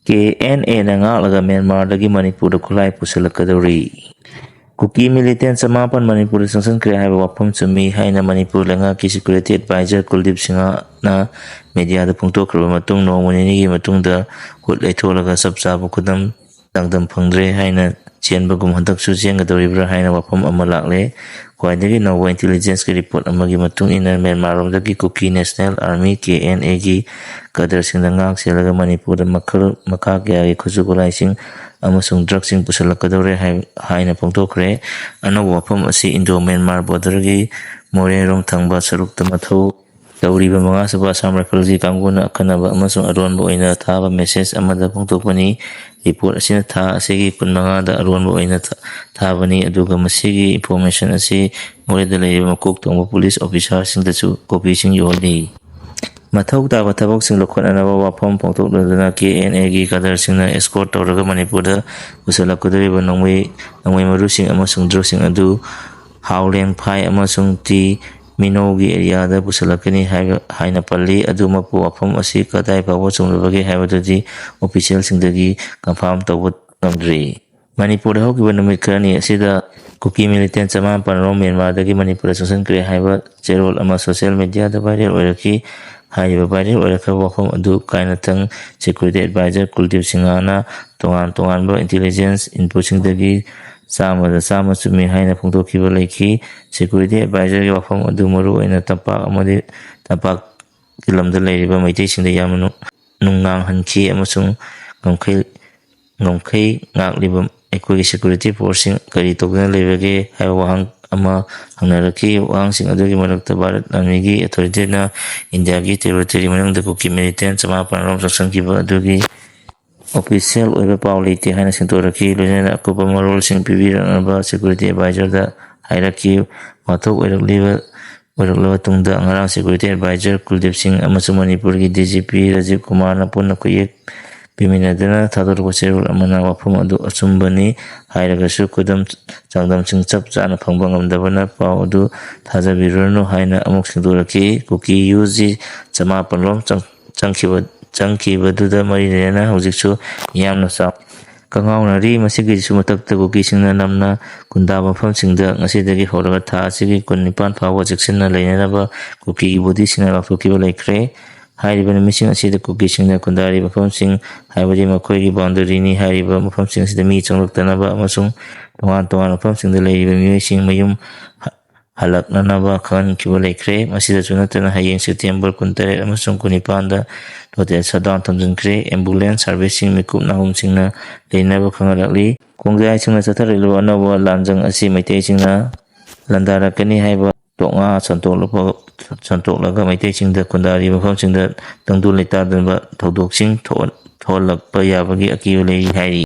KNA na ngalaga Myanmardagi Manipurda khulai pusalakadori. Kuki militant samapan Manipur sangsan kre haiba wafam chumi haina Manipur langa ki security advisor Kuldip Singha na media da phungtokhraba matung nongmani gi matungda hut leitholaga sabchaba khudam tangdam phangdre haina chenbagum hantaksu chengadoribra haina wafam ama lakle khwaidagi nawa intelligence ki report amagi matung ina Myanmar romdagi Kuki National Army KNA gi kadar singda ngak selaga Manipur da makha kya gi khujugulai sing amasung drug sing pusalakadore haina phungtokre anawa wafam asi Indo Myanmar border gi Morerong thangba sarukta mathau Tauriba mga sabah Assam Rifles gi kanguna akanaba amasung aronba oina thaba message amada phungtokpani report asina tha asigi kunmanga da aronba oina thabani aduga masigi information asi moreda leiba makok tongba police officer singdachu copy sing yoli mathau taba thabak sing lokhanaba wafam phungtokladuna KNA gi kadar singna escort tawraga Manipurda usalakudariba nongmai maru sing amasung drug sing adu Howleng Phai amasung T Minogi area da pusalakani haina palli aduma pu wafam asi kadai pawa chumlabagi haibadadi official singdagi confirm tawbat ngamdri Manipur hokiba numit kharani asida Kuki militant sama panrom Myanmar dagi Manipur sangsan kre haiba cherol ama social media da viral oiraki haiba viral oiraka wafam adu kainatang security advisor Kuldip Singha na tongan ba intelligence input singdagi sama chumi haina phungtokhiba leikhi security advisor gi wafam adu maru oina tampak amadi tampak kilamda leiriba maitai singda yamnu nungang hanki amasung ngomkhai ngaklibam ekoi security force sing kari tokna leibage haiba wahang ama hangnaraki wahang sing adugi manakta Bharat Army gi authority na India gi territory manungda Kuki militant sama panrom sangsan kiba adugi official oiba paw leite haina singtoraki loinana akupa marol sing pibiranaba security advisor da hairaki wathok oiraklaba tungda ngarang security advisor Kuldip Singh amasung Manipur gi DGP Rajiv Kumar na punna kuyek piminadana thadorwa cherol amana wafam adu achumbani hairagasu kudam changdam sing chap chana phangba ngamdabana paw adu thajabirano haina amuk singtoraki Kuki UG chama panlom changkhibaduda marinena hojikchu yamna sa kangaunari masigi sumatakta Kuki singna namna kunda mafam singda ngasidagi horaga tha asigi kunnipan phawa jiksinna leinaraba Kuki body singna laktokiba laikre hairiba mising asida Kuki singna kundari mafam sing haibadi makhoi gi boundary ni hairiba mafam sing asida mi changlaktanaba amasung tongan mafam singda leiriba mioi sing mayum halaknanaba khan kiba laikre masida chunatana hayeng September 13 amasung 19 da total shutdown thamjinkhre ambulance servicing mikup nahum singna leinaba khangalakli kongjai singna chatharilu anawa lanjang asi maitai singna landarakani haiba tonga santoklaga maitai singda kundari mafam singda tangdu leitadanba thodok sing tholakpa yabagi akiyo lei hairi